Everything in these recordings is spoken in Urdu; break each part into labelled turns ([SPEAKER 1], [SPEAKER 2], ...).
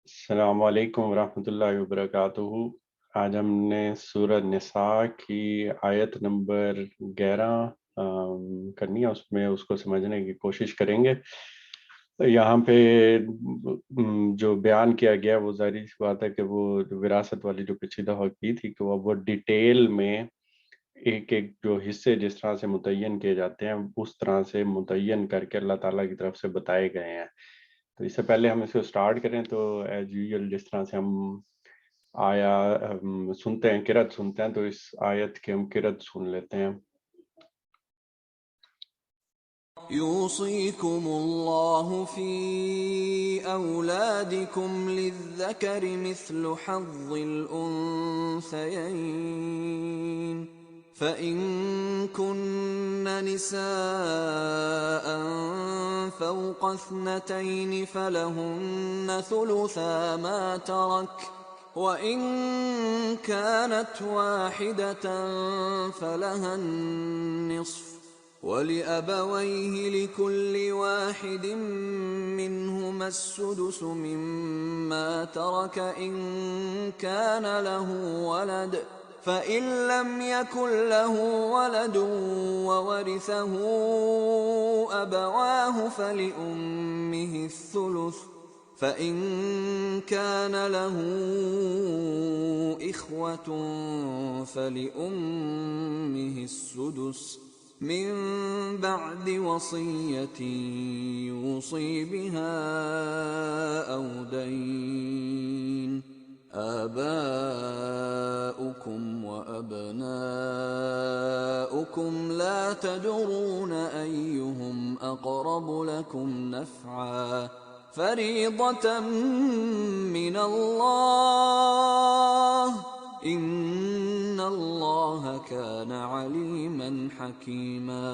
[SPEAKER 1] السلام علیکم ورحمۃ اللہ وبرکاتہ۔ آج ہم نے سورہ نساء کی آیت نمبر 11 کرنی ہے، اس میں اس کو سمجھنے کی کوشش کریں گے۔ یہاں پہ جو بیان کیا گیا وہ ظاہری سی بات ہے کہ وہ وراثت والی جو پچھلی دفعہ کی تھی کہ وہ ڈیٹیل میں ایک ایک جو حصے جس طرح سے متعین کیے جاتے ہیں اس طرح سے متعین کر کے اللہ تعالیٰ کی طرف سے بتائے گئے ہیں۔ تو اس سے پہلے ہم اس کو سٹارٹ کریں تو ایز یوزول جس طرح سے ہم سنتے ہیں، قرأت سنتے ہیں، تو اس آیت کی ہم قرأت سن لیتے ہیں۔
[SPEAKER 2] يوصيكم الله في أولادكم للذكر مثل حظ الأنثيين فإن كن نساء فوق 2 فلهن ثلثا ما ترك وإن كانت واحدة فلها النصف وَلِأَبَوَيْهِ لِكُلِّ وَاحِدٍ مِّنْهُمَا السُّدُسُ مِمَّا تَرَكَ إِن كَانَ لَهُ وَلَدٌ فَإِن لَّمْ يَكُن لَّهُ وَلَدٌ وَوَرِثَهُ أَبَوَاهُ فَلِأُمِّهِ الثُّلُثُ فَإِن كَانَ لَهُ إِخْوَةٌ فَلِأُمِّهِ السُّدُسُ من بعد وصية يوصي بها أو دين آباؤكم وأبناؤكم لا تدرون أيهم أقرب لكم نفعا فريضة من الله إن الله كان عليما حكيما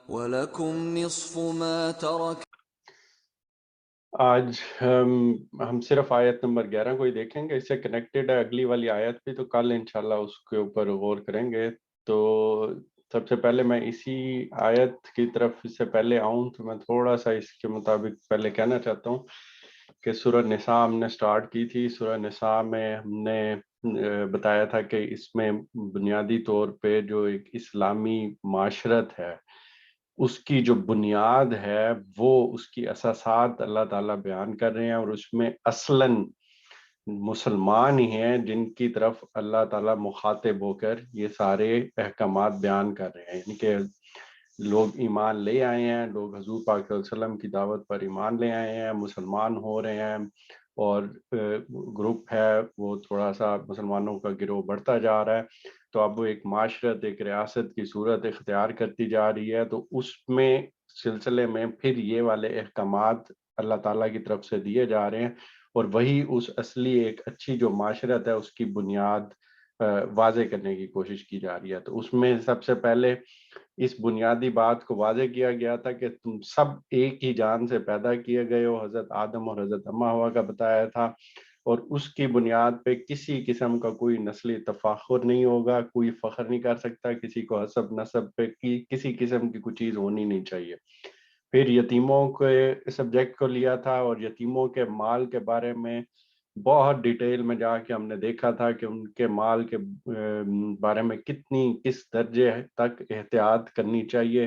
[SPEAKER 2] ولكم نصف ما ترك۔
[SPEAKER 1] آج ہم صرف آیت نمبر 11 کو ہی دیکھیں گے، اس سے کنیکٹڈ ہے اگلی والی آیت بھی، تو کل انشاءاللہ اس کے اوپر غور کریں گے۔ تو سب سے پہلے میں اسی آیت کی طرف اس سے پہلے آؤں تو میں تھوڑا سا اس کے مطابق پہلے کہنا چاہتا ہوں کہ سورہ نساء ہم نے سٹارٹ کی تھی۔ سورہ نساء میں ہم نے بتایا تھا کہ اس میں بنیادی طور پہ جو ایک اسلامی معاشرت ہے اس کی جو بنیاد ہے وہ اس کی اساسات اللہ تعالیٰ بیان کر رہے ہیں، اور اس میں اصلاً مسلمان ہی ہیں جن کی طرف اللہ تعالیٰ مخاطب ہو کر یہ سارے احکامات بیان کر رہے ہیں، یعنی کہ لوگ ایمان لے آئے ہیں، لوگ حضور پاک صلی اللہ علیہ وسلم کی دعوت پر ایمان لے آئے ہیں، مسلمان ہو رہے ہیں، اور گروپ ہے وہ تھوڑا سا مسلمانوں کا گروہ بڑھتا جا رہا ہے، تو اب وہ ایک معاشرت، ایک ریاست کی صورت اختیار کرتی جا رہی ہے۔ تو اس میں سلسلے میں پھر یہ والے احکامات اللہ تعالیٰ کی طرف سے دیے جا رہے ہیں، اور وہی اس اصلی ایک اچھی جو معاشرت ہے اس کی بنیاد واضح کرنے کی کوشش کی جا رہی ہے۔ تو اس میں سب سے پہلے اس بنیادی بات کو واضح کیا گیا تھا کہ تم سب ایک ہی جان سے پیدا کیے گئے ہو، حضرت آدم اور حضرت اما ہوا کا بتایا تھا، اور اس کی بنیاد پہ کسی قسم کا کوئی نسلی تفاخر نہیں ہوگا، کوئی فخر نہیں کر سکتا، کسی کو حسب نسب پہ کسی قسم کی کوئی چیز ہونی نہیں چاہیے۔ پھر یتیموں کے سبجیکٹ کو لیا تھا، اور یتیموں کے مال کے بارے میں بہت ڈیٹیل میں جا کے ہم نے دیکھا تھا کہ ان کے مال کے بارے میں کس درجے تک احتیاط کرنی چاہیے،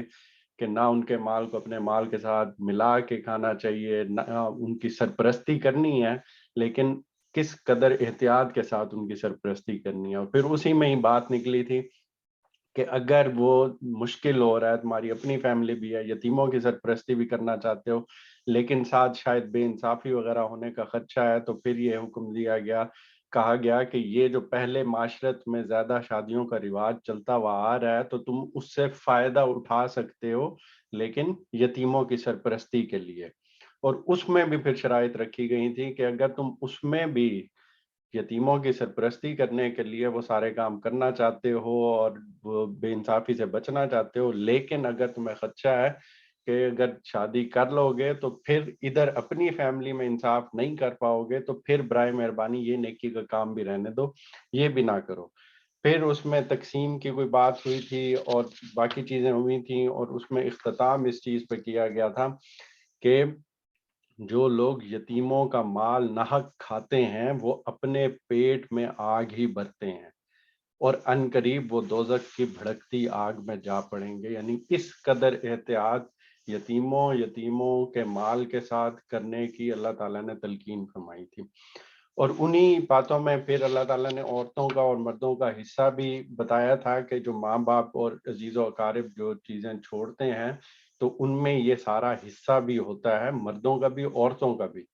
[SPEAKER 1] کہ نہ ان کے مال کو اپنے مال کے ساتھ ملا کے کھانا چاہیے، نہ ان کی سرپرستی کرنی ہے، لیکن کس قدر احتیاط کے ساتھ ان کی سرپرستی کرنی ہے۔ اور پھر اسی میں ہی بات نکلی تھی کہ اگر وہ مشکل ہو رہا ہے، تمہاری اپنی فیملی بھی ہے، یتیموں کی سرپرستی بھی کرنا چاہتے ہو، لیکن ساتھ شاید بے انصافی وغیرہ ہونے کا خدشہ ہے، تو پھر یہ حکم دیا گیا، کہا گیا کہ یہ جو پہلے معاشرت میں زیادہ شادیوں کا رواج چلتا ہوا آ رہا ہے تو تم اس سے فائدہ اٹھا سکتے ہو، لیکن یتیموں کی سرپرستی کے لیے۔ اور اس میں بھی پھر شرائط رکھی گئی تھی کہ اگر تم اس میں بھی یتیموں کی سرپرستی کرنے کے لیے وہ سارے کام کرنا چاہتے ہو اور وہ بے انصافی سے بچنا چاہتے ہو، لیکن اگر تمہیں خدشہ ہے کہ اگر شادی کر لو گے تو پھر ادھر اپنی فیملی میں انصاف نہیں کر پاؤ گے، تو پھر برائے مہربانی یہ نیکی کا کام بھی رہنے دو، یہ بھی نہ کرو۔ پھر اس میں تقسیم کی کوئی بات ہوئی تھی اور باقی چیزیں ہوئی تھیں، اور اس میں اختتام اس چیز پہ کیا گیا تھا کہ جو لوگ یتیموں کا مال ناحق کھاتے ہیں وہ اپنے پیٹ میں آگ ہی بھرتے ہیں اور ان قریب وہ دوزخ کی بھڑکتی آگ میں جا پڑیں گے. یعنی اس قدر احتیاط یتیموں کے مال کے ساتھ کرنے کی اللہ تعالیٰ نے تلقین فرمائی تھی. اور انہی باتوں میں پھر اللہ تعالیٰ نے عورتوں کا اور مردوں کا حصہ بھی بتایا تھا کہ جو ماں باپ اور عزیز و اقارب جو چیزیں چھوڑتے ہیں تو ان میں یہ سارا حصہ بھی ہوتا ہے، مردوں کا بھی عورتوں کا بھی.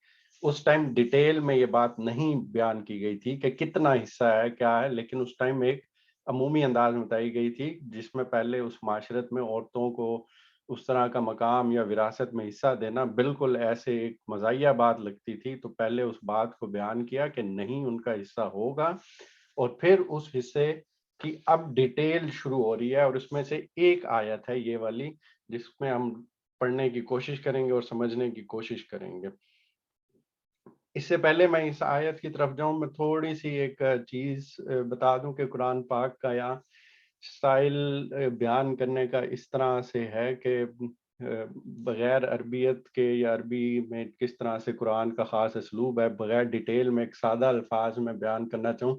[SPEAKER 1] اس ٹائم ڈیٹیل میں یہ بات نہیں بیان کی گئی تھی کہ کتنا حصہ ہے کیا ہے، لیکن اس ٹائم ایک عمومی انداز میں بتائی گئی تھی جس میں پہلے اس معاشرت میں عورتوں کو اس طرح کا مقام یا وراثت میں حصہ دینا بالکل ایسے ایک مزاحیہ بات لگتی تھی. تو پہلے اس بات کو بیان کیا کہ نہیں، ان کا حصہ ہوگا. اور پھر اس حصے کی اب ڈیٹیل شروع ہو رہی ہے اور اس میں سے ایک آیت ہے یہ والی جس میں ہم پڑھنے کی کوشش کریں گے اور سمجھنے کی کوشش کریں گے. اس سے پہلے میں اس آیت کی طرف جاؤں، میں تھوڑی سی ایک چیز بتا دوں کہ قرآن پاک کا یہاں سٹائل بیان کرنے کا اس طرح سے ہے کہ بغیر عربیت کے یا عربی میں کس طرح سے قرآن کا خاص اسلوب ہے، بغیر ڈیٹیل میں ایک سادہ الفاظ میں بیان کرنا چاہوں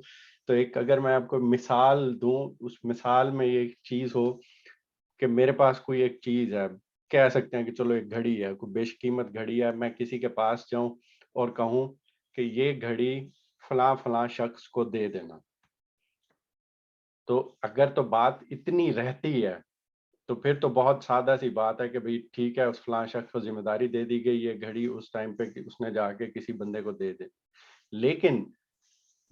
[SPEAKER 1] تو ایک اگر میں آپ کو مثال دوں، اس مثال میں یہ ایک چیز ہو کہ میرے پاس کوئی ایک چیز ہے، کہہ سکتے ہیں کہ چلو ایک گھڑی ہے، کوئی بیش قیمت گھڑی ہے، میں کسی کے پاس جاؤں اور کہوں کہ یہ گھڑی فلاں فلاں شخص کو دے دینا. تو اگر تو بات اتنی رہتی ہے تو پھر تو بہت سادہ سی بات ہے کہ بھئی ٹھیک ہے، اس فلاں شخص کو ذمہ داری دے دی گئی، یہ گھڑی اس ٹائم پہ اس نے جا کے کسی بندے کو دے دے. لیکن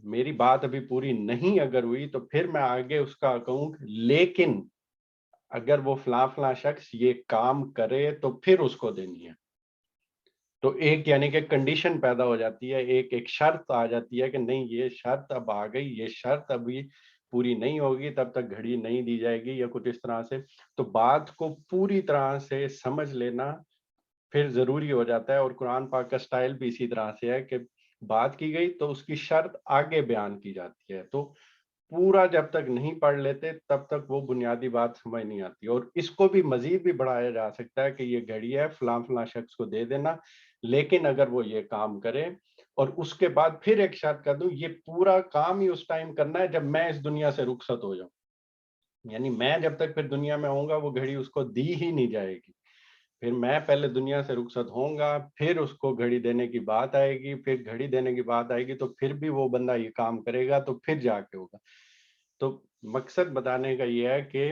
[SPEAKER 1] میری بات ابھی پوری نہیں اگر ہوئی تو پھر میں آگے اس کا کہوں لیکن اگر وہ فلاں فلاں شخص یہ کام کرے تو پھر اس کو دینی ہے. تو ایک یعنی کہ کنڈیشن پیدا ہو جاتی ہے، ایک شرط آ جاتی ہے کہ نہیں، یہ شرط اب آ گئی، یہ شرط ابھی پوری نہیں ہوگی تب تک گھڑی نہیں دی جائے گی یا کچھ اس طرح سے. تو بات کو پوری طرح سے سمجھ لینا پھر ضروری ہو جاتا ہے. اور قرآن پاک کا سٹائل بھی اسی طرح سے ہے کہ بات کی گئی تو اس کی شرط آگے بیان کی جاتی ہے. تو پورا جب تک نہیں پڑھ لیتے تب تک وہ بنیادی بات سمجھ نہیں آتی. اور اس کو بھی مزید بھی بڑھایا جا سکتا ہے کہ یہ گھڑی ہے، فلاں فلاں شخص کو دے دینا، لیکن اگر وہ یہ کام کرے اور اس کے بعد پھر ایک شرط کر دوں، یہ پورا کام ہی اس ٹائم کرنا ہے جب میں اس دنیا سے رخصت ہو جاؤں. یعنی میں جب تک پھر دنیا میں ہوں گا وہ گھڑی اس کو دی ہی نہیں جائے گی. پھر میں پہلے دنیا سے رخصت ہوں گا، پھر اس کو گھڑی دینے کی بات آئے گی، پھر گھڑی دینے کی بات آئے گی تو پھر بھی وہ بندہ یہ کام کرے گا تو پھر جا کے ہوگا. تو مقصد بتانے کا یہ ہے کہ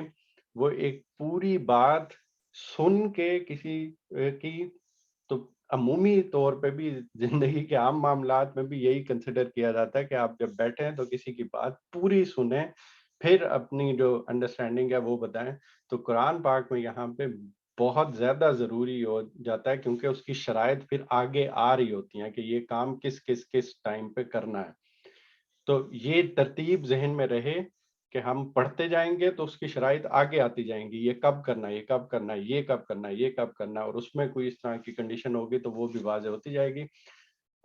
[SPEAKER 1] وہ ایک پوری بات سن کے کسی کی تو عمومی طور پہ بھی زندگی کے عام معاملات میں بھی یہی کنسیڈر کیا جاتا ہے کہ آپ جب بیٹھیں تو کسی کی بات پوری سنیں، پھر اپنی جو انڈرسٹینڈنگ ہے وہ بتائیں. تو قرآن پاک میں یہاں پہ بہت زیادہ ضروری ہو جاتا ہے کیونکہ اس کی شرائط پھر آگے آ رہی ہوتی ہیں کہ یہ کام کس ٹائم پہ کرنا ہے. تو یہ ترتیب ذہن میں رہے کہ ہم پڑھتے جائیں گے تو اس کی شرائط آگے آتی جائیں گی، یہ کب کرنا ہے، یہ کب کرنا ہے، یہ کب کرنا ہے، یہ کب کرنا ہے. اور اس میں کوئی اس طرح کی کنڈیشن ہوگی تو وہ بھی واضح ہوتی جائے گی.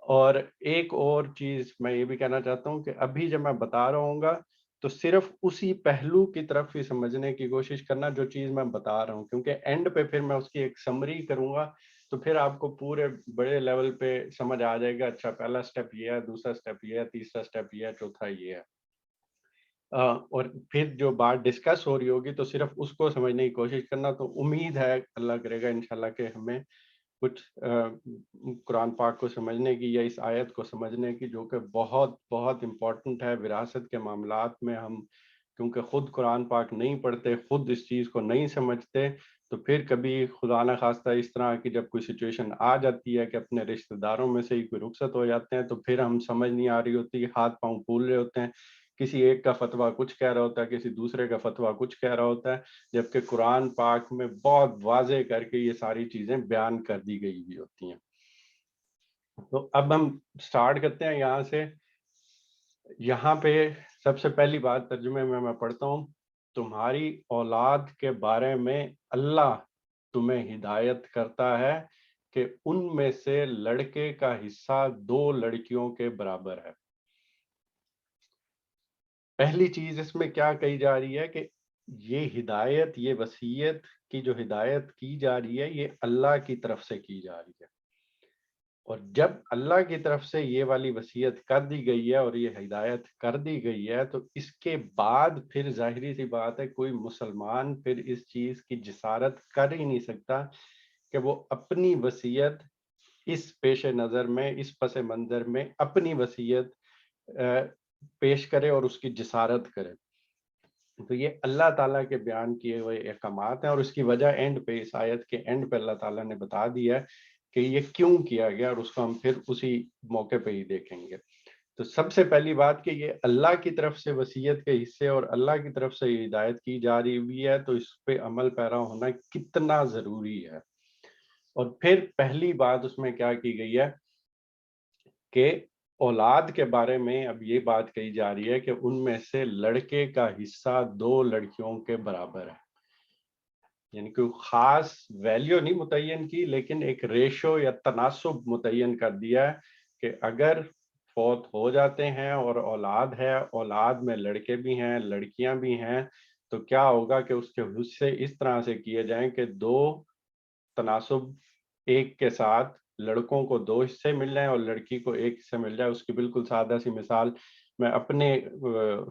[SPEAKER 1] اور ایک اور چیز میں یہ بھی کہنا چاہتا ہوں کہ ابھی جب میں بتا رہا ہوں گا تو صرف اسی پہلو کی طرف ہی سمجھنے کی کوشش کرنا جو چیز میں بتا رہا ہوں، کیونکہ اینڈ پہ پھر میں اس کی ایک سمری کروں گا تو پھر آپ کو پورے بڑے لیول پہ سمجھ آ جائے گا. اچھا، پہلا سٹیپ یہ ہے، دوسرا سٹیپ یہ ہے، تیسرا سٹیپ یہ ہے، چوتھا یہ ہے. اور پھر جو بات ڈسکس ہو رہی ہوگی تو صرف اس کو سمجھنے کی کوشش کرنا. تو امید ہے اللہ کرے گا انشاءاللہ کہ ہمیں کچھ قرآن پاک کو سمجھنے کی یا اس آیت کو سمجھنے کی جو کہ بہت بہت امپورٹنٹ ہے وراثت کے معاملات میں. ہم کیونکہ خود قرآن پاک نہیں پڑھتے، خود اس چیز کو نہیں سمجھتے، تو پھر کبھی خدا نہ خواستہ اس طرح کی جب کوئی سچویشن آ جاتی ہے کہ اپنے رشتہ داروں میں سے ہی کوئی رخصت ہو جاتے ہیں تو پھر ہم سمجھ نہیں آ رہی ہوتی، ہاتھ پاؤں پھول رہے ہوتے ہیں، کسی ایک کا فتویٰ کچھ کہہ رہا ہوتا ہے، کسی دوسرے کا فتویٰ کچھ کہہ رہا ہوتا ہے، جبکہ قرآن پاک میں بہت واضح کر کے یہ ساری چیزیں بیان کر دی گئی ہوئی ہوتی ہیں. تو اب ہم سٹارٹ کرتے ہیں یہاں سے. یہاں پہ سب سے پہلی بات ترجمے میں پڑھتا ہوں. تمہاری اولاد کے بارے میں اللہ تمہیں ہدایت کرتا ہے کہ ان میں سے لڑکے کا حصہ 2 لڑکیوں کے برابر ہے. پہلی چیز اس میں کیا کہی جا رہی ہے کہ یہ ہدایت، یہ وصیت کی جو ہدایت کی جا رہی ہے یہ اللہ کی طرف سے کی جا رہی ہے. اور جب اللہ کی طرف سے یہ والی وصیت کر دی گئی ہے اور یہ ہدایت کر دی گئی ہے تو اس کے بعد پھر ظاہری سی بات ہے کوئی مسلمان پھر اس چیز کی جسارت کر ہی نہیں سکتا کہ وہ اپنی وصیت اس پیش نظر میں، اس پس منظر میں اپنی وصیت پیش کرے اور اس کی جسارت کرے. تو یہ اللہ تعالیٰ کے بیان کیے ہوئے احکامات ہیں، اور اس کی وجہ اینڈ پہ، اس آیت کے اینڈ پہ اللہ تعالیٰ نے بتا دیا ہے کہ یہ کیوں کیا گیا، اور اس کو ہم پھر اسی موقع پہ ہی دیکھیں گے. تو سب سے پہلی بات کہ یہ اللہ کی طرف سے وصیت کے حصے اور اللہ کی طرف سے یہ ہدایت کی جا رہی ہوئی ہے، تو اس پہ عمل پیرا ہونا کتنا ضروری ہے. اور پھر پہلی بات اس میں کیا کی گئی ہے کہ اولاد کے بارے میں اب یہ بات کہی جا رہی ہے کہ ان میں سے لڑکے کا حصہ 2 لڑکیوں کے برابر ہے. یعنی کوئی خاص ویلیو نہیں متعین کی، لیکن ایک ریشو یا تناسب متعین کر دیا ہے کہ اگر فوت ہو جاتے ہیں اور اولاد ہے، اولاد میں لڑکے بھی ہیں لڑکیاں بھی ہیں، تو کیا ہوگا کہ اس کے حصے اس طرح سے کیے جائیں کہ 2 تناسب ایک کے ساتھ لڑکوں کو 2 حصے مل جائیں اور لڑکی کو 1 حصہ مل جائے. اس کی بالکل سادہ سی مثال میں اپنے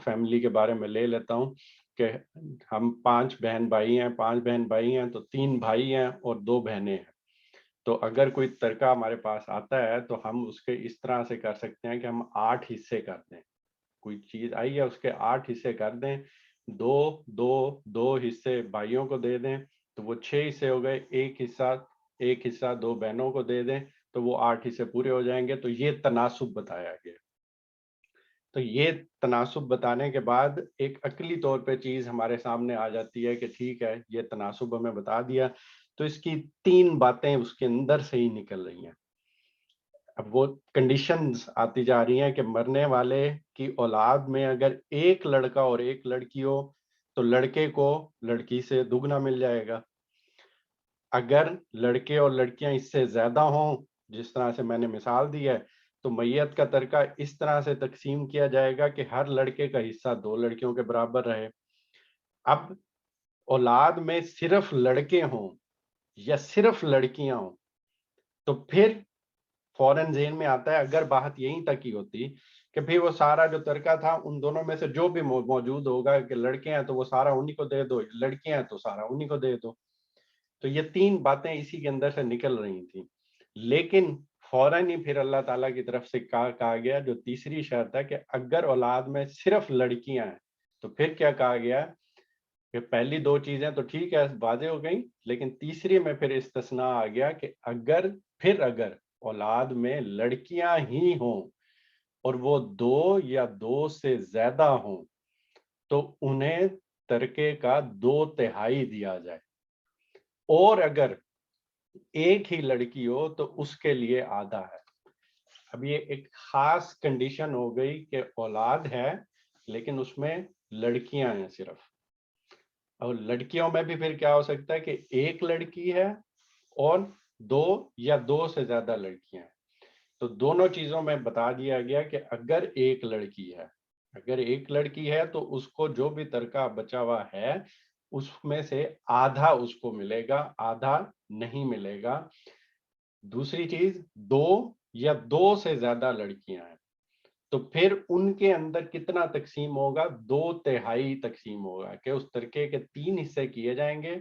[SPEAKER 1] فیملی کے بارے میں لے لیتا ہوں کہ ہم 5 بہن بھائی ہیں، 5 بہن بھائی ہیں تو 3 بھائی ہیں اور 2 بہنیں ہیں. تو اگر کوئی ترکہ ہمارے پاس آتا ہے تو ہم اس کے اس طرح سے کر سکتے ہیں کہ ہم 8 حصے کر دیں. کوئی چیز آئی ہے اس کے 8 حصے کر دیں، 2 حصے بھائیوں کو دے دیں تو وہ 6 حصے ہو گئے. ایک حصہ 2 بہنوں کو دے دیں تو وہ 8 حصے پورے ہو جائیں گے. تو یہ تناسب بتایا گیا. تو یہ تناسب بتانے کے بعد ایک عقلی طور پہ چیز ہمارے سامنے آ جاتی ہے کہ ٹھیک ہے یہ تناسب ہمیں بتا دیا، تو اس کی 3 باتیں اس کے اندر سے ہی نکل رہی ہیں. اب وہ کنڈیشنز آتی جا رہی ہیں کہ مرنے والے کی اولاد میں اگر ایک لڑکا اور ایک لڑکی ہو تو لڑکے کو لڑکی سے دگنا مل جائے گا. اگر لڑکے اور لڑکیاں اس سے زیادہ ہوں، جس طرح سے میں نے مثال دی ہے، تو میت کا ترکہ اس طرح سے تقسیم کیا جائے گا کہ ہر لڑکے کا حصہ 2 لڑکیوں کے برابر رہے. اب اولاد میں صرف لڑکے ہوں یا صرف لڑکیاں ہوں تو پھر فوراً ذہن میں آتا ہے اگر بات یہیں تک ہی ہوتی کہ پھر وہ سارا جو ترکہ تھا ان دونوں میں سے جو بھی موجود ہوگا کہ لڑکے ہیں تو وہ سارا انہی کو دے دو، لڑکیاں ہیں تو سارا انہی کو دے دو. تو یہ 3 باتیں اسی کے اندر سے نکل رہی تھیں. لیکن فوراً ہی پھر اللہ تعالیٰ کی طرف سے کہا گیا جو تیسری شرط ہے کہ اگر اولاد میں صرف لڑکیاں ہیں تو پھر کیا کہا گیا کہ پہلی 2 چیزیں تو ٹھیک ہے واضح ہو گئیں، لیکن تیسری میں پھر استثناء آ گیا کہ اگر اولاد میں لڑکیاں ہی ہوں اور وہ 2 یا 2 سے زیادہ ہوں تو انہیں ترکے کا 2/3 دیا جائے، اور اگر ایک ہی لڑکی ہو تو اس کے لیے آدھا ہے. اب یہ ایک خاص کنڈیشن ہو گئی کہ اولاد ہے لیکن اس میں لڑکیاں ہیں صرف. اور لڑکیوں میں بھی پھر کیا ہو سکتا ہے کہ ایک لڑکی ہے اور 2 یا 2 سے زیادہ لڑکیاں ہیں. تو دونوں چیزوں میں بتا دیا گیا کہ اگر ایک لڑکی ہے تو اس کو جو بھی ترکہ بچا ہوا ہے اس میں سے آدھا اس کو ملے گا، آدھا نہیں ملے گا. دوسری چیز 2 یا 2 سے زیادہ لڑکیاں ہیں تو پھر ان کے اندر کتنا تقسیم ہوگا، 2/3 تقسیم ہوگا کہ اس ترکے کے 3 حصے کیے جائیں گے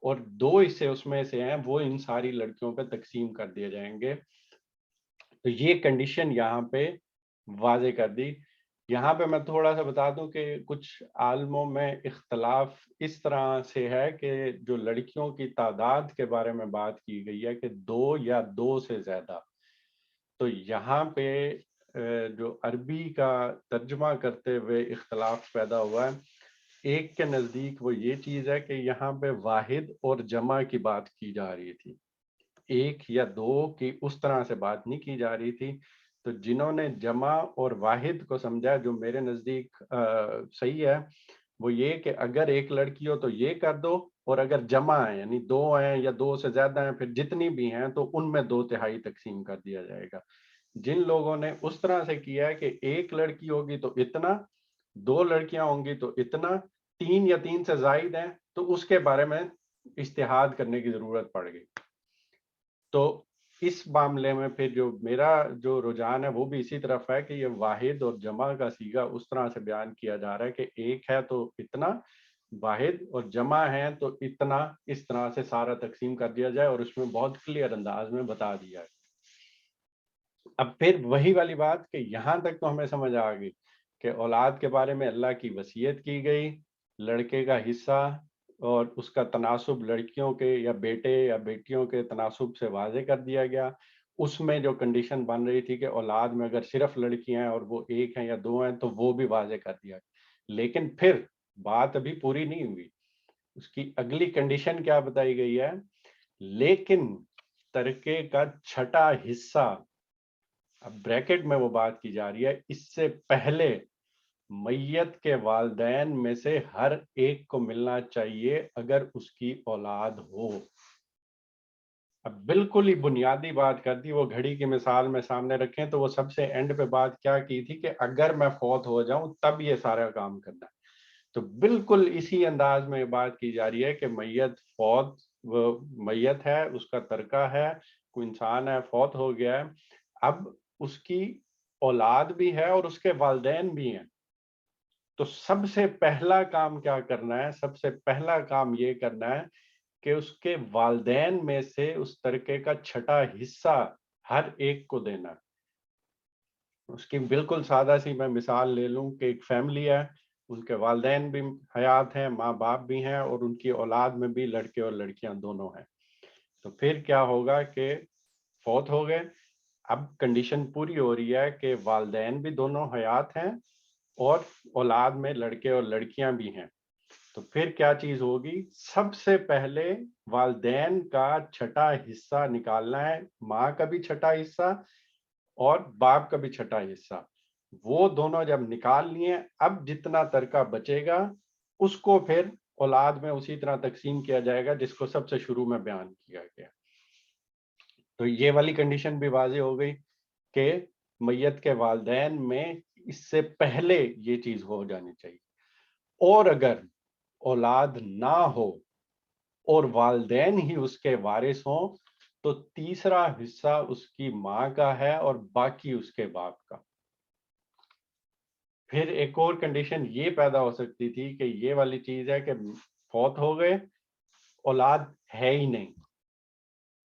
[SPEAKER 1] اور 2 حصے اس میں سے ہیں وہ ان ساری لڑکیوں پہ تقسیم کر دیے جائیں گے. تو یہ کنڈیشن یہاں پہ واضح کر دی. یہاں پہ میں تھوڑا سا بتا دوں کہ کچھ عالموں میں اختلاف اس طرح سے ہے کہ جو لڑکیوں کی تعداد کے بارے میں بات کی گئی ہے کہ 2 یا 2 سے زیادہ، تو یہاں پہ جو عربی کا ترجمہ کرتے ہوئے اختلاف پیدا ہوا ہے. ایک کے نزدیک وہ یہ چیز ہے کہ یہاں پہ واحد اور جمع کی بات کی جا رہی تھی، 1 یا 2 کی اس طرح سے بات نہیں کی جا رہی تھی. تو جنہوں نے جمع اور واحد کو سمجھا، جو میرے نزدیک صحیح ہے، وہ یہ کہ اگر ایک لڑکی ہو تو یہ کر دو، اور اگر جمع ہے یعنی 2 ہیں یا 2 سے زیادہ ہیں پھر جتنی بھی ہیں تو ان میں 2/3 تقسیم کر دیا جائے گا. جن لوگوں نے اس طرح سے کیا ہے کہ ایک لڑکی ہوگی تو اتنا، 2 لڑکیاں ہوں گی تو اتنا، 3 یا 3 سے زائد ہیں تو اس کے بارے میں اجتہاد کرنے کی ضرورت پڑ گئی. تو اس معاملے میں پھر جو میرا جو رجحان ہے وہ بھی اسی طرف ہے کہ یہ واحد اور جمع کا صیغہ اس طرح سے بیان کیا جا رہا ہے کہ ایک ہے تو اتنا، واحد اور جمع ہے تو اتنا، اس طرح سے سارا تقسیم کر دیا جائے اور اس میں بہت کلیئر انداز میں بتا دیا ہے۔ اب پھر وہی والی بات کہ یہاں تک تو ہمیں سمجھ آ گئی کہ اولاد کے بارے میں اللہ کی وصیت کی گئی، لڑکے کا حصہ اور اس کا تناسب لڑکیوں کے یا بیٹے یا بیٹیوں کے تناسب سے واضح کر دیا گیا۔ اس میں جو کنڈیشن بن رہی تھی کہ اولاد میں اگر صرف لڑکیاں ہیں اور وہ ایک ہیں یا دو ہیں تو وہ بھی واضح کر دیا گیا۔ لیکن پھر بات ابھی پوری نہیں ہوئی، اس کی اگلی کنڈیشن کیا بتائی گئی ہے؟ لیکن ترکے کا چھٹا حصہ، اب بریکٹ میں وہ بات کی جا رہی ہے، اس سے پہلے میت کے والدین میں سے ہر ایک کو ملنا چاہیے اگر اس کی اولاد ہو۔ اب بالکل ہی بنیادی بات کر دی، وہ گھڑی کی مثال میں سامنے رکھیں تو وہ سب سے اینڈ پہ بات کیا کی تھی کہ اگر میں فوت ہو جاؤں تب یہ سارا کام کرنا ہے۔ تو بالکل اسی انداز میں بات کی جا رہی ہے کہ میت فوت، وہ میت ہے، اس کا ترکہ ہے، کوئی انسان ہے فوت ہو گیا ہے، اب اس کی اولاد بھی ہے اور اس کے والدین بھی ہیں، تو سب سے پہلا کام کیا کرنا ہے؟ سب سے پہلا کام یہ کرنا ہے کہ اس کے والدین میں سے اس ترکے کا چھٹا حصہ ہر ایک کو دینا ہے۔ اس کی بالکل سادہ سی میں مثال لے لوں کہ ایک فیملی ہے، ان کے والدین بھی حیات ہیں، ماں باپ بھی ہیں، اور ان کی اولاد میں بھی لڑکے اور لڑکیاں دونوں ہیں۔ تو پھر کیا ہوگا کہ فوت ہو گئے، اب کنڈیشن پوری ہو رہی ہے کہ والدین بھی دونوں حیات ہیں اور اولاد میں لڑکے اور لڑکیاں بھی ہیں۔ تو پھر کیا چیز ہوگی؟ سب سے پہلے والدین کا چھٹا حصہ نکالنا ہے، ماں کا بھی چھٹا حصہ اور باپ کا بھی چھٹا حصہ، وہ دونوں جب نکال لیے، اب جتنا ترکہ بچے گا اس کو پھر اولاد میں اسی طرح تقسیم کیا جائے گا جس کو سب سے شروع میں بیان کیا گیا۔ تو یہ والی کنڈیشن بھی واضح ہو گئی کہ میت کے والدین میں اس سے پہلے یہ چیز ہو جانی چاہیے، اور اگر اولاد نہ ہو اور والدین ہی اس کے وارث ہوں تو تیسرا حصہ اس کی ماں کا ہے اور باقی اس کے باپ کا۔ پھر ایک اور کنڈیشن یہ پیدا ہو سکتی تھی کہ یہ والی چیز ہے کہ فوت ہو گئے، اولاد ہے ہی نہیں،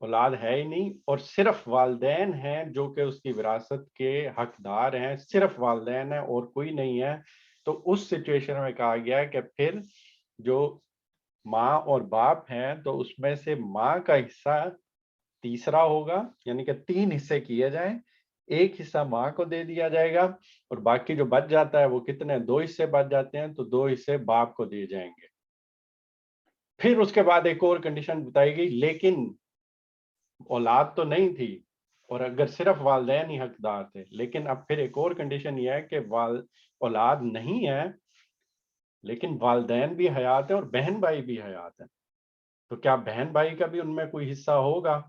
[SPEAKER 1] اولاد ہے ہی نہیں اور صرف والدین ہیں جو کہ اس کی وراثت کے حقدار ہیں، صرف والدین ہیں اور کوئی نہیں ہے۔ تو اس سچویشن میں کہا گیا ہے کہ پھر جو ماں اور باپ ہیں تو اس میں سے ماں کا حصہ تیسرا ہوگا، یعنی کہ 3 حصے کیے جائیں، ایک حصہ ماں کو دے دیا جائے گا اور باقی جو بچ جاتا ہے وہ کتنے، 2 حصے بچ جاتے ہیں تو 2 حصے باپ کو دیے جائیں گے۔ پھر اس کے بعد ایک اور کنڈیشن بتائی گئی، لیکن اولاد تو نہیں تھی اور اگر صرف والدین ہی حقدار تھے، لیکن اب پھر ایک اور کنڈیشن یہ ہے کہ اولاد نہیں ہے لیکن والدین بھی حیات ہیں اور بہن بھائی بھی حیات ہیں، تو کیا بہن بھائی کا بھی ان میں کوئی حصہ ہوگا؟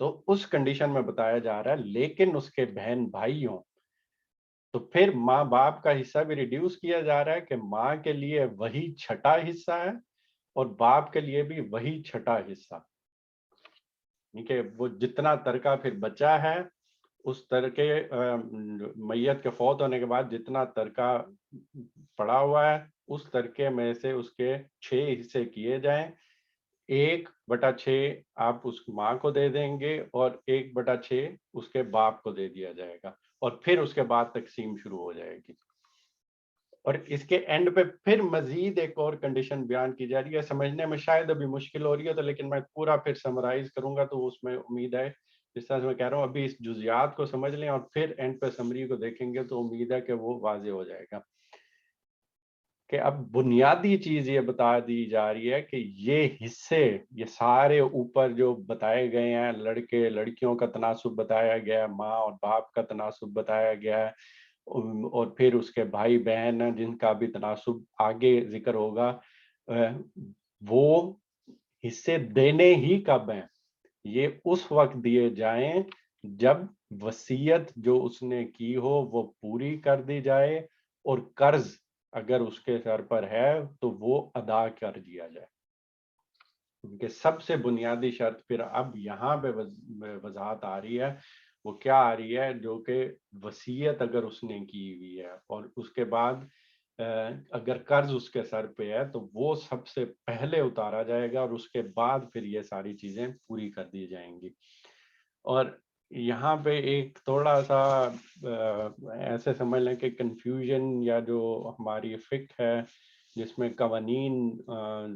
[SPEAKER 1] تو اس کنڈیشن میں بتایا جا رہا ہے لیکن اس کے بہن بھائی ہوں، تو پھر ماں باپ کا حصہ بھی ریڈیوس کیا جا رہا ہے کہ ماں کے لیے وہی چھٹا حصہ ہے اور باپ کے لیے بھی وہی چھٹا حصہ، یعنی کہ وہ جتنا ترکہ پھر بچا ہے اس ترکے میت کے فوت ہونے کے بعد جتنا ترکہ پڑا ہوا ہے اس ترکے میں سے اس کے 6 حصے کیے جائیں، 1/6 آپ اس ماں کو دے دیں گے اور 1/6 اس کے باپ کو دے دیا جائے گا، اور پھر اس کے بعد تقسیم شروع ہو جائے گی۔ اور اس کے اینڈ پہ پھر مزید ایک اور کنڈیشن بیان کی جا رہی ہے، سمجھنے میں شاید ابھی مشکل ہو رہی ہے تو لیکن میں پورا پھر سمرائز کروں گا تو اس میں امید ہے، جس طرح سے میں کہہ رہا ہوں ابھی اس جزیات کو سمجھ لیں اور پھر اینڈ پہ سمری کو دیکھیں گے تو امید ہے کہ وہ واضح ہو جائے گا کہ اب بنیادی چیز یہ بتا دی جا رہی ہے کہ یہ حصے، یہ سارے اوپر جو بتائے گئے ہیں، لڑکے لڑکیوں کا تناسب بتایا گیا ہے، ماں اور باپ کا تناسب بتایا گیا ہے، اور پھر اس کے بھائی بہن ہیں جن کا بھی تناسب آگے ذکر ہوگا، وہ حصے دینے ہی کب ہیں؟ یہ اس وقت دیے جائیں جب وصیت جو اس نے کی ہو وہ پوری کر دی جائے اور قرض اگر اس کے سر پر ہے تو وہ ادا کر دیا جائے۔ کہ سب سے بنیادی شرط پھر اب یہاں پہ وضاحت آ رہی ہے، وہ کیا آ رہی ہے، جو کہ وصیت اگر اس نے کی ہوئی ہے اور اس کے بعد اگر قرض اس کے سر پہ ہے تو وہ سب سے پہلے اتارا جائے گا اور اس کے بعد پھر یہ ساری چیزیں پوری کر دی جائیں گی۔ اور یہاں پہ ایک تھوڑا سا ایسے سمجھ لیں کہ کنفیوژن یا جو ہماری فقہ ہے جس میں قوانین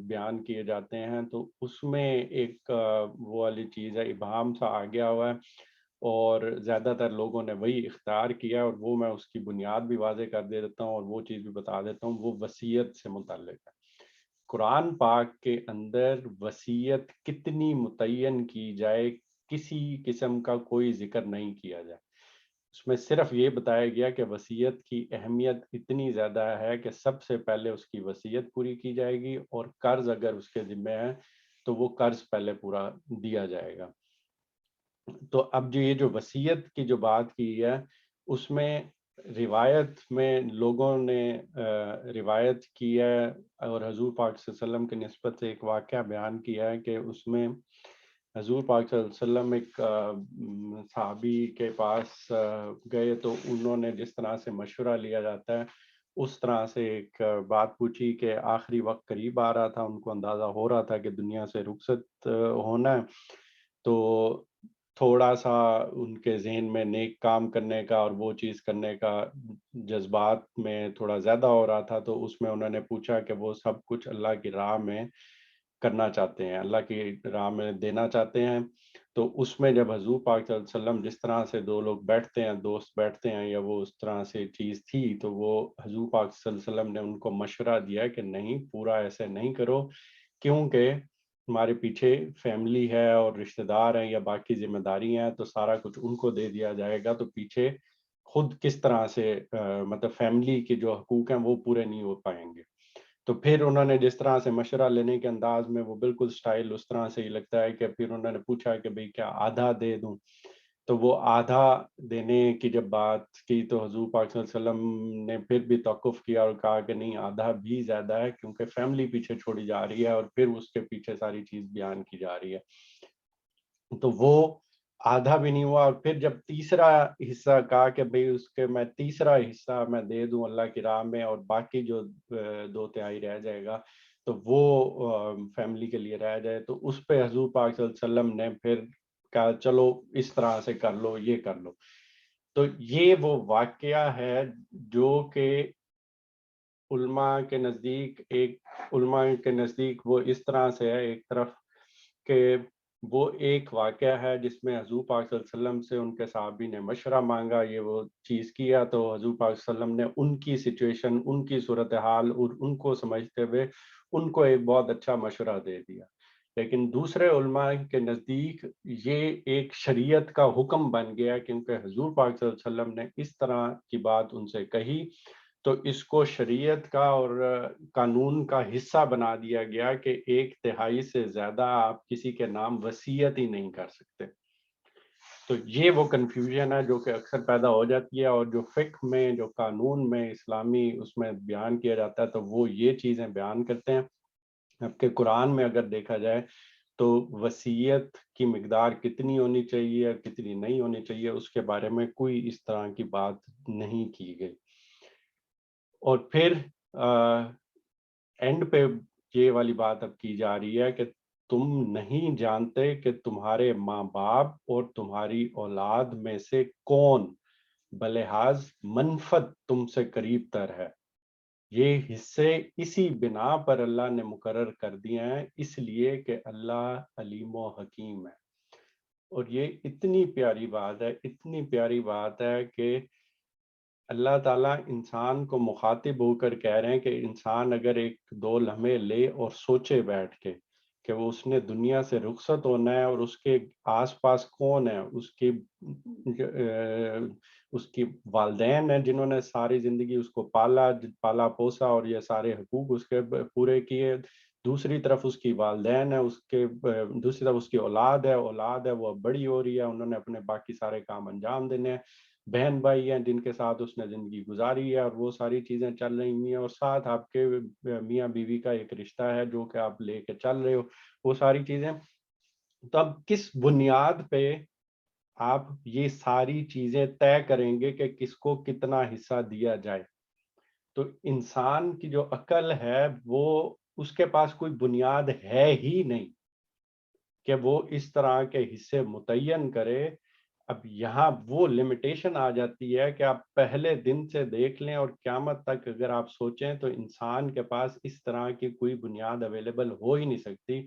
[SPEAKER 1] بیان کیے جاتے ہیں، تو اس میں ایک وہ والی چیز ہے، ابہام سا آ گیا ہوا ہے اور زیادہ تر لوگوں نے وہی اختیار کیا، اور وہ میں اس کی بنیاد بھی واضح کر دے دیتا ہوں اور وہ چیز بھی بتا دیتا ہوں، وہ وصیت سے متعلق ہے۔ قرآن پاک کے اندر وصیت کتنی متعین کی جائے، کسی قسم کا کوئی ذکر نہیں کیا جائے، اس میں صرف یہ بتایا گیا کہ وصیت کی اہمیت اتنی زیادہ ہے کہ سب سے پہلے اس کی وصیت پوری کی جائے گی، اور قرض اگر اس کے ذمہ ہے تو وہ قرض پہلے پورا دیا جائے گا۔ تو اب جو یہ جو وصیت کی جو بات کی ہے، اس میں روایت میں لوگوں نے روایت کی ہے اور حضور پاک صلی اللہ علیہ وسلم کی نسبت سے ایک واقعہ بیان کیا ہے کہ اس میں حضور پاک صلی اللہ علیہ وسلم ایک صحابی کے پاس گئے، تو انہوں نے جس طرح سے مشورہ لیا جاتا ہے اس طرح سے ایک بات پوچھی کہ آخری وقت قریب آ رہا تھا، ان کو اندازہ ہو رہا تھا کہ دنیا سے رخصت ہونا ہے، تو تھوڑا سا ان کے ذہن میں نیک کام کرنے کا اور وہ چیز کرنے کا جذبات میں تھوڑا زیادہ ہو رہا تھا، تو اس میں انہوں نے پوچھا کہ وہ سب کچھ اللہ کی راہ میں کرنا چاہتے ہیں، اللہ کی راہ میں دینا چاہتے ہیں۔ تو اس میں جب حضور پاک صلی اللہ علیہ وسلم جس طرح سے دو لوگ بیٹھتے ہیں، دوست بیٹھتے ہیں، یا وہ اس طرح سے چیز تھی، تو وہ حضور پاک صلی اللہ علیہ وسلم نے ان کو مشورہ دیا کہ نہیں، پورا ایسے نہیں کرو، کیونکہ ہمارے پیچھے فیملی ہے اور رشتہ دار ہیں یا باقی ذمہ داری ہیں، تو سارا کچھ ان کو دے دیا جائے گا، تو پیچھے خود کس طرح سے مطلب فیملی کے جو حقوق ہیں وہ پورے نہیں ہو پائیں گے۔ تو پھر انہوں نے جس طرح سے مشورہ لینے کے انداز میں، وہ بالکل سٹائل اس طرح سے ہی لگتا ہے کہ پھر انہوں نے پوچھا کہ بھئی کیا آدھا دے دوں؟ تو وہ آدھا دینے کی جب بات کی تو حضور پاک صلی اللہ علیہ وسلم نے پھر بھی توقف کیا اور کہا کہ نہیں، آدھا بھی زیادہ ہے، کیونکہ فیملی پیچھے چھوڑی جا رہی ہے اور پھر اس کے پیچھے ساری چیز بیان کی جا رہی ہے۔ تو وہ آدھا بھی نہیں ہوا، اور پھر جب تیسرا حصہ کہا کہ بھئی اس کے میں تیسرا حصہ میں دے دوں اللہ کی راہ میں، اور باقی جو 2/3 رہ جائے گا تو وہ فیملی کے لیے رہ جائے، تو اس پہ حضور پاک صلی اللہ علیہ وسلم نے پھر کہا چلو اس طرح سے کر لو، یہ کر لو۔ تو یہ وہ واقعہ ہے جو کہ علماء کے نزدیک وہ اس طرح سے ہے، ایک طرف کہ وہ ایک واقعہ ہے جس میں حضور پاک صلی اللہ علیہ وسلم سے ان کے صحابی نے مشورہ مانگا، یہ وہ چیز کیا، تو حضور پاک صلی اللہ علیہ وسلم نے ان کی سچویشن، ان کی صورتحال اور ان کو سمجھتے ہوئے ان کو ایک بہت اچھا مشورہ دے دیا۔ لیکن دوسرے علماء کے نزدیک یہ ایک شریعت کا حکم بن گیا، کیونکہ حضور پاک صلی اللہ علیہ وسلم نے اس طرح کی بات ان سے کہی، تو اس کو شریعت کا اور قانون کا حصہ بنا دیا گیا کہ 1/3 سے زیادہ آپ کسی کے نام وصیت ہی نہیں کر سکتے۔ تو یہ وہ کنفیوژن ہے جو کہ اکثر پیدا ہو جاتی ہے، اور جو فقہ میں، جو قانون میں اسلامی اس میں بیان کیا جاتا ہے، تو وہ یہ چیزیں بیان کرتے ہیں۔ اب کہ قرآن میں اگر دیکھا جائے تو وصیت کی مقدار کتنی ہونی چاہیے اور کتنی نہیں ہونی چاہیے، اس کے بارے میں کوئی اس طرح کی بات نہیں کی گئی۔ اور پھر اینڈ پہ یہ والی بات اب کی جا رہی ہے کہ تم نہیں جانتے کہ تمہارے ماں باپ اور تمہاری اولاد میں سے کون بلحاظ منفعت تم سے قریب تر ہے۔ یہ حصے اسی بنا پر اللہ نے مقرر کر دیے ہیں، اس لیے کہ اللہ علیم و حکیم ہے۔ اور یہ اتنی پیاری بات ہے، اتنی پیاری بات ہے کہ اللہ تعالیٰ انسان کو مخاطب ہو کر کہہ رہے ہیں کہ انسان اگر ایک دو لمحے لے اور سوچے بیٹھ کے کہ وہ اس نے دنیا سے رخصت ہونا ہے، اور اس کے آس پاس کون ہے، اس کی والدین ہیں جنہوں نے ساری زندگی اس کو پالا پوسا اور یہ سارے حقوق اس کے پورے کیے، دوسری طرف اس کی والدین ہے، دوسری طرف اس کی اولاد ہے وہ اب بڑی ہو رہی ہے، انہوں نے اپنے باقی سارے کام انجام دینے ہیں، بہن بھائی ہیں جن کے ساتھ اس نے زندگی گزاری ہے اور وہ ساری چیزیں چل رہی ہیں، اور ساتھ آپ کے میاں بیوی کا ایک رشتہ ہے جو کہ آپ لے کے چل رہے ہو، وہ ساری چیزیں، تو اب کس بنیاد پہ آپ یہ ساری چیزیں طے کریں گے کہ کس کو کتنا حصہ دیا جائے؟ تو انسان کی جو عقل ہے وہ، اس کے پاس کوئی بنیاد ہے ہی نہیں کہ وہ اس طرح کے حصے متعین کرے۔ اب یہاں وہ لمیٹیشن آ جاتی ہے کہ آپ پہلے دن سے دیکھ لیں اور قیامت تک اگر آپ سوچیں تو انسان کے پاس اس طرح کی کوئی بنیاد اویلیبل ہو ہی نہیں سکتی۔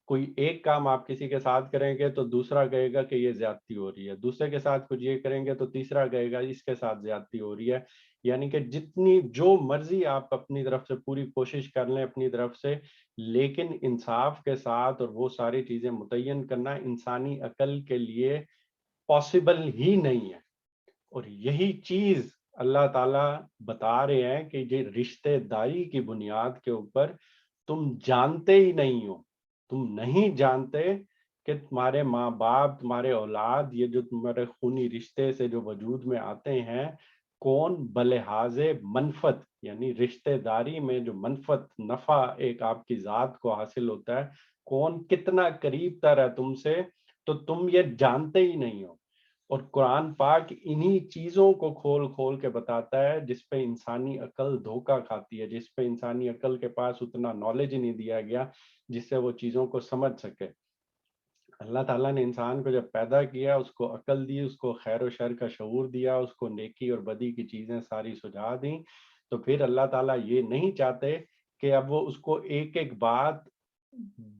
[SPEAKER 1] کوئی ایک کام آپ کسی کے ساتھ کریں گے تو دوسرا کہے گا کہ یہ زیادتی ہو رہی ہے، دوسرے کے ساتھ کچھ یہ کریں گے تو تیسرا کہے گا اس کے ساتھ زیادتی ہو رہی ہے۔ یعنی کہ جتنی جو مرضی آپ اپنی طرف سے پوری کوشش کر لیں اپنی طرف سے، لیکن انصاف کے ساتھ اور وہ ساری چیزیں متعین کرنا انسانی عقل کے لیے پاسبل ہی نہیں ہے۔ اور یہی چیز اللہ تعالیٰ بتا رہے ہیں کہ یہ رشتہ داری کی بنیاد کے اوپر تم جانتے ہی نہیں ہو، تم نہیں جانتے کہ تمہارے ماں باپ، تمہارے اولاد، یہ جو تمہارے خونی رشتے سے جو وجود میں آتے ہیں، کون بلحاظ منفعت، یعنی رشتہ داری میں جو منفعت نفع ایک آپ کی ذات کو حاصل ہوتا ہے، کون کتنا قریب تر ہے تم سے، تو تم یہ جانتے ہی نہیں ہو۔ اور قرآن پاک انہی چیزوں کو کھول کھول کے بتاتا ہے جس پہ انسانی عقل دھوکہ کھاتی ہے، جس پہ انسانی عقل کے پاس اتنا نالج ہی نہیں دیا گیا جس سے وہ چیزوں کو سمجھ سکے۔ اللہ تعالیٰ نے انسان کو جب پیدا کیا، اس کو عقل دی، اس کو خیر و شر کا شعور دیا، اس کو نیکی اور بدی کی چیزیں ساری سجھا دیں، تو پھر اللہ تعالیٰ یہ نہیں چاہتے کہ اب وہ اس کو ایک ایک بات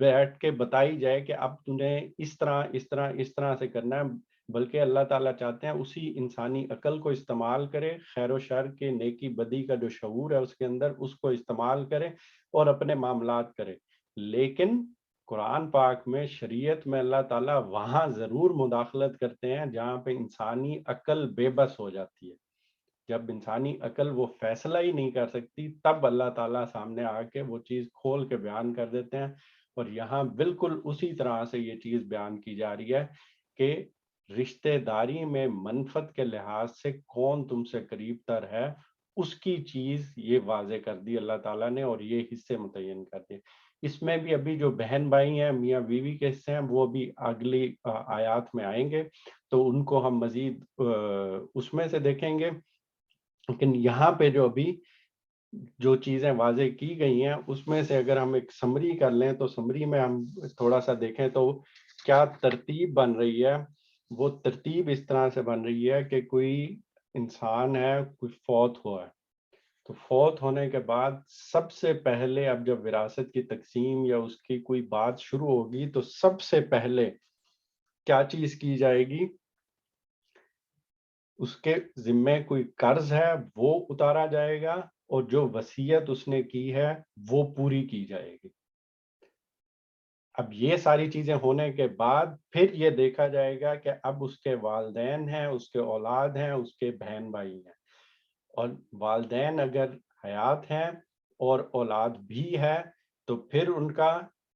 [SPEAKER 1] بیٹھ کے بتائی جائے کہ اب تمہیں اس طرح اس طرح اس طرح سے کرنا ہے، بلکہ اللہ تعالیٰ چاہتے ہیں اسی انسانی عقل کو استعمال کرے، خیر و شر کے نیکی بدی کا جو شعور ہے اس کے اندر، اس کو استعمال کرے اور اپنے معاملات کرے۔ لیکن قرآن پاک میں، شریعت میں اللہ تعالیٰ وہاں ضرور مداخلت کرتے ہیں جہاں پہ انسانی عقل بے بس ہو جاتی ہے۔ جب انسانی عقل وہ فیصلہ ہی نہیں کر سکتی، تب اللہ تعالیٰ سامنے آ کے وہ چیز کھول کے بیان کر دیتے ہیں۔ اور یہاں بالکل اسی طرح سے یہ چیز بیان کی جا رہی ہے کہ رشتہ داری میں منفعت کے لحاظ سے کون تم سے قریب تر ہے، اس کی چیز یہ واضح کر دی اللہ تعالیٰ نے، اور یہ حصے متعین کر دیے۔ اس میں بھی ابھی جو بہن بھائی ہیں، میاں بیوی کے حصے ہیں، وہ بھی اگلی آیات میں آئیں گے تو ان کو ہم مزید اس میں سے دیکھیں گے۔ لیکن یہاں پہ جو ابھی جو چیزیں واضح کی گئی ہیں اس میں سے اگر ہم ایک سمری کر لیں تو سمری میں ہم تھوڑا سا دیکھیں تو کیا ترتیب بن رہی ہے۔ وہ ترتیب اس طرح سے بن رہی ہے کہ کوئی انسان ہے، کوئی فوت ہوا ہے، تو فوت ہونے کے بعد سب سے پہلے اب جب وراثت کی تقسیم یا اس کی کوئی بات شروع ہوگی تو سب سے پہلے کیا چیز کی جائے گی؟ اس کے ذمے کوئی قرض ہے وہ اتارا جائے گا، اور جو وصیت اس نے کی ہے وہ پوری کی جائے گی۔ اب یہ ساری چیزیں ہونے کے بعد پھر یہ دیکھا جائے گا کہ اب اس کے والدین ہیں، اس کے اولاد ہیں، اس کے بہن بھائی ہیں، اور والدین اگر حیات ہیں اور اولاد بھی ہے تو پھر ان کا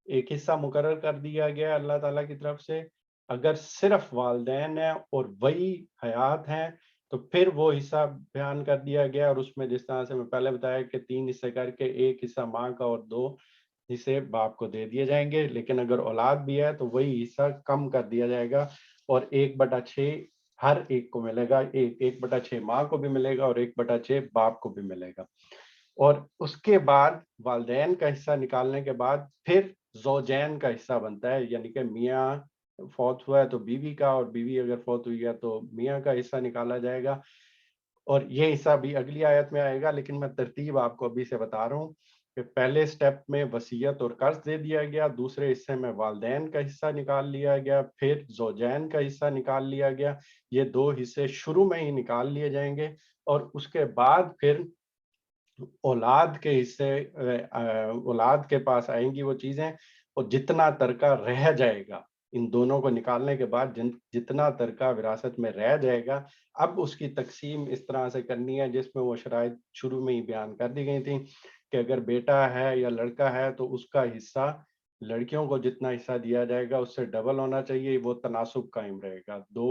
[SPEAKER 1] ایک حصہ مقرر کر دیا گیا اللہ تعالیٰ کی طرف سے۔ اگر صرف والدین ہیں اور وہی حیات ہیں تو پھر وہ حصہ بیان کر دیا گیا، اور اس میں جس طرح سے میں پہلے بتایا کہ 3 حصے کر کے ایک حصہ ماں کا اور 2 حصے باپ کو دے دیے جائیں گے، لیکن اگر اولاد بھی ہے تو وہی حصہ کم کر دیا جائے گا، اور 1/6 ہر ایک کو ملے گا، 1/6 ماں کو بھی ملے گا اور 1/6 باپ کو بھی ملے گا۔ اور اس کے بعد والدین کا حصہ نکالنے کے بعد پھر زوجین کا حصہ بنتا ہے، یعنی کہ میاں فوت ہوا ہے تو بیوی کا، اور بیوی اگر فوت ہوئی ہے تو میاں کا حصہ نکالا جائے گا۔ اور یہ حصہ بھی اگلی آیت میں آئے گا، لیکن میں ترتیب آپ کو ابھی سے بتا رہا ہوں کہ پہلے سٹیپ میں وصیت اور قرض دے دیا گیا، دوسرے حصے میں والدین کا حصہ نکال لیا گیا، پھر زوجین کا حصہ نکال لیا گیا۔ یہ 2 حصے شروع میں ہی نکال لیے جائیں گے، اور اس کے بعد پھر اولاد کے حصے، اولاد کے پاس آئیں گی وہ چیزیں، اور جتنا ترکہ رہ جائے گا ان دونوں کو نکالنے کے بعد، جتنا ترکہ وراثت میں رہ جائے گا، اب اس کی تقسیم اس طرح سے کرنی ہے جس میں وہ شرائط شروع میں ہی بیان کر دی گئی تھیں کہ اگر بیٹا ہے یا لڑکا ہے تو اس کا حصہ، لڑکیوں کو جتنا حصہ دیا جائے گا اس سے ڈبل ہونا چاہیے، وہ تناسب قائم رہے گا، 2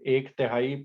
[SPEAKER 1] 1/3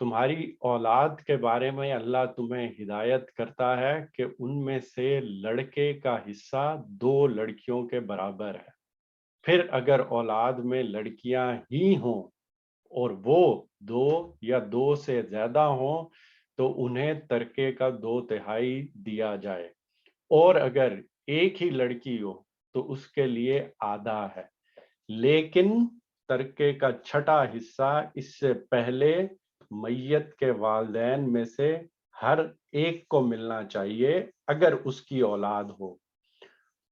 [SPEAKER 1] تمہاری اولاد کے بارے میں اللہ تمہیں ہدایت کرتا ہے کہ ان میں سے لڑکے کا حصہ 2 لڑکیوں کے برابر ہے، پھر اگر اولاد میں لڑکیاں ہی ہوں اور وہ 2 یا 2 سے زیادہ ہوں تو انہیں ترکے کا 2/3 دیا جائے، اور اگر ایک ہی لڑکی ہو تو اس کے لیے آدھا ہے، لیکن ترکے کا چھٹا حصہ اس سے پہلے میت کے والدین میں سے ہر ایک کو ملنا چاہیے اگر اس کی اولاد ہو،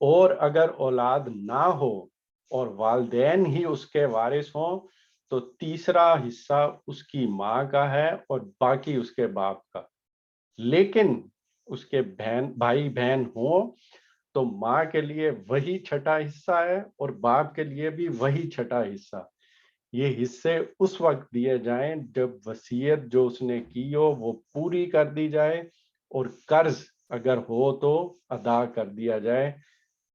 [SPEAKER 1] اور اگر اولاد نہ ہو اور والدین ہی اس کے وارث ہوں تو تیسرا حصہ اس کی ماں کا ہے اور باقی اس کے باپ کا، لیکن اس کے بھائی بہن ہوں تو ماں کے لیے وہی چھٹا حصہ ہے اور باپ کے لیے بھی وہی چھٹا حصہ۔ یہ حصے اس وقت دیے جائیں جب وصیت جو اس نے کی ہو وہ پوری کر دی جائے اور قرض اگر ہو تو ادا کر دیا جائے۔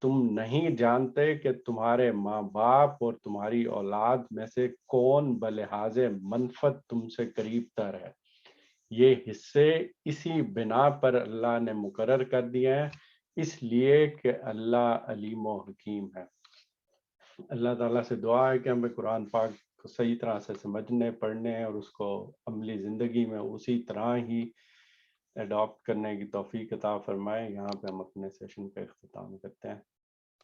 [SPEAKER 1] تم نہیں جانتے کہ تمہارے ماں باپ اور تمہاری اولاد میں سے کون بلحاظ منفعت تم سے قریب تر ہے۔ یہ حصے اسی بنا پر اللہ نے مقرر کر دیے ہیں، اس لیے کہ اللہ علیم و حکیم ہے۔ اللہ تعالیٰ سے دعا ہے کہ ہمیں قرآن پاک کو صحیح طرح سے سمجھنے، پڑھنے اور اس کو عملی زندگی میں اسی طرح ہی اڈاپٹ کرنے کی توفیق عطا فرمائے۔ یہاں پہ ہم اپنے سیشن کا اختتام کرتے ہیں۔